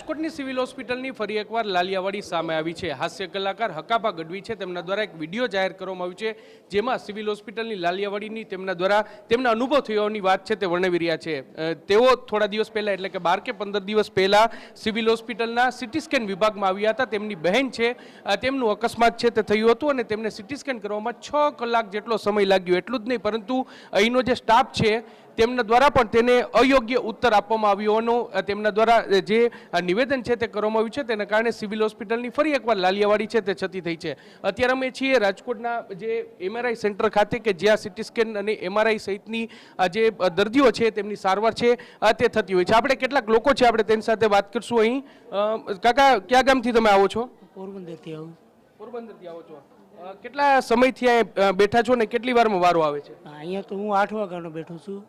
રાજકોટની સિવિલ હોસ્પિટલની ફરી એકવાર લાલિયાવાડી સામે આવી છે। હાસ્ય કલાકાર હકાભા ગઢવી છે, તેમના દ્વારા એક વિડીયો જાહેર કરવામાં આવ્યો છે, જેમાં સિવિલ હોસ્પિટલની લાલિયાવાડીની તેમના દ્વારા તેમના અનુભવ થયોની વાત છે તે વર્ણવી રહ્યા છે। તેઓ થોડા દિવસ પહેલા એટલે કે 12 કે 15 દિવસ પહેલા સિવિલ હોસ્પિટલના સીટી સ્કેન વિભાગમાં આવ્યા હતા। તેમની બહેન છે, તેમનું અકસ્માત છે તે થયું હતું અને તેમને સીટી સ્કેન કરવામાં 6 કલાક જેટલો સમય લાગ્યો। એટલું જ નહીં, પરંતુ અહીંનો જે સ્ટાફ છે તેમના દ્વારા પણ તેને અયોગ્ય ઉત્તર આપવામાં આવ્યો હોવાનું તેમના દ્વારા જે નિવેદન છે તે કરવામાં આવ્યું છે। તેના કારણે સિવિલ હોસ્પિટલની ફરી એકવાર લાલિયાવાડી છે તે છતી થઈ છે। અત્યારે અમે છીએ રાજકોટના જે એમઆરઆઈ સેન્ટર ખાતે કે જ્યાં સીટી સ્કેન અને એમઆરઆઈ સહિતની જે દર્દીઓ છે તેમની સારવાર છે તે થતી હોય છે। આપણે કેટલાક લોકો છે, આપણે તેની સાથે વાત કરશું। અહીં કાકા, કયા ગામથી તમે આવો છો? પોરબંદરથી આવું। પોરબંદરથી આવો છો? કેટલા સમયથી અહીંયા બેઠા છો ને કેટલી વારમાં વારો આવે છે? અહીંયા તો હું 8 વાગ્યાનો બેઠો છું,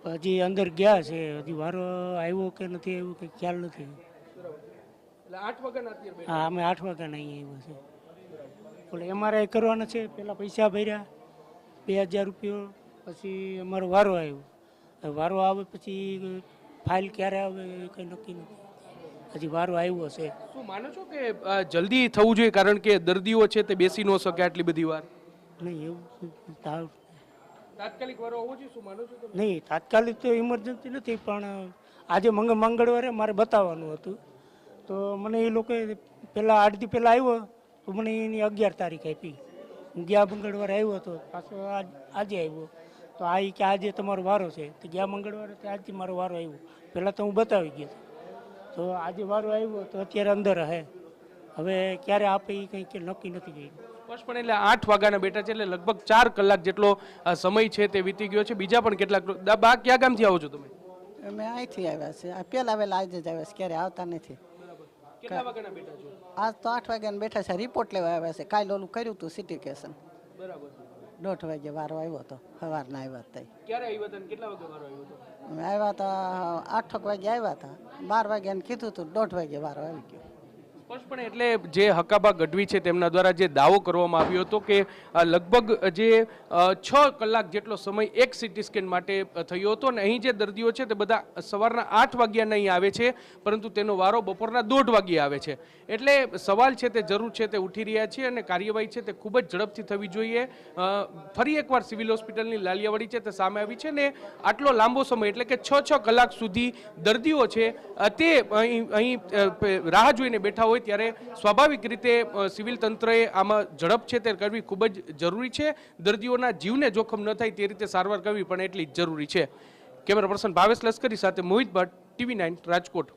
હજી અંદર ગયા છે, હજી વારો આવ્યો કે નથી આવ્યો કે ખ્યાલ નથી। એટલે 8 વાગ્યાના અત્યારે બેઠા? હા, અમે 8 વાગ્યાના અહીંયા આવ્યા છે। એટલે એમઆરઆઈ કરવાના છે, પહેલાં પૈસા ભર્યા 2000 રૂપિયા, પછી અમારો વારો આવ્યો। વારો આવે પછી ફાઇલ ક્યારે આવે કંઈ નક્કી નથી, હજી વારો આવ્યો છે। શું માનો છો કે જલ્દી થવું જોઈએ, કારણ કે દર્દીઓ છે તે બેસી ન શકે આટલી બધી વાર? નહીં, એવું તાત્કાલિક વારો હોવો જોઈએ, શું માનો છો તમે? નહીં, તાત્કાલિક તો ઇમરજન્સી નથી, પણ આજે મંગળવારે મારે બતાવવાનું હતું, તો મને એ લોકોએ પહેલાં 8 દી પહેલાં આવ્યો તો મને એની 11 તારીખ આપી। હું ગયા મંગળવારે આવ્યો હતો, પાછો આજે આવ્યો તો આ કે આજે તમારો વારો છે, તો ગયા મંગળવારે તો આજથી મારો વારો આવ્યો। પહેલાં તો હું બતાવી ગયો, તો આજે વારો આવ્યો તો અત્યારે અંદર હે, હવે ક્યારે આપે એ કંઈ નક્કી નથી ગયું। પણ એટલે 8 વાગ્યાના બેઠા છે, એટલે લગભગ 4 કલાક જેટલો સમય છે તે વીતી ગયો છે। બીજા પણ કેટલાક બા, કયા ગામથી આવો છો તમે? અમે અહીંથી આવ્યા છે, પહેલા વહેલા આજે જ આવ્યા છે, ક્યારે આવતા નથી। કેટલા વાગ્યાના બેઠા છો? આજ તો 8 વાગ્યાના બેઠા છે, રિપોર્ટ લેવા આવ્યા છે। કાલે ઓલું કર્યું હતું સિટીકેશન, બરાબર। 1:30 વાગે વારો આવ્યો હતો, સવારના આવ્યા હતા। ક્યારે આવ્યા હતા? કેટલા વાગે વારો આવ્યો હતો? અમે આવ્યા હતા 8 વાગે આવ્યા હતા, 12 વાગ્યાને કીધું હતું, 1:30 વાગે વારો આવી ગયો। સ્પષ્ટપણે એટલે જે હકાભા ગઢવી છે તેમના દ્વારા જે દાવો કરવામાં આવ્યો હતો કે લગભગ જે 6 કલાક જેટલો સમય એક સીટી સ્કેન માટે થયો હતો, અને અહીં જે દર્દીઓ છે તે બધા સવારના 8 વાગ્યાના અહીં આવે છે, પરંતુ તેનો વારો બપોરના 1:30 વાગ્યે આવે છે। એટલે સવાલ છે તે જરૂર છે તે ઉઠી રહ્યા છે અને કાર્યવાહી છે તે ખૂબ જ ઝડપથી થવી જોઈએ। ફરી એકવાર સિવિલ હોસ્પિટલની લાલિયાવાડી છે તે સામે આવી છે ને આટલો લાંબો સમય એટલે કે 6 કલાક સુધી દર્દીઓ છે તે અહીં રાહ જોઈને બેઠા હોય, ત્યારે સ્વાભાવિક રીતે સિવિલ તંત્રએ આમાં ઝડપ છે તે કરવી ખૂબ જ જરૂરી છે। દર્દીઓના જીવને જોખમ ન થાય તે રીતે સારવાર કરવી પણ એટલી જ જરૂરી છે। કેમેરા પર્સન ભાવેશ લશ્કરી સાથે મોહિત ભટ્ટ, TV9 રાજકોટ।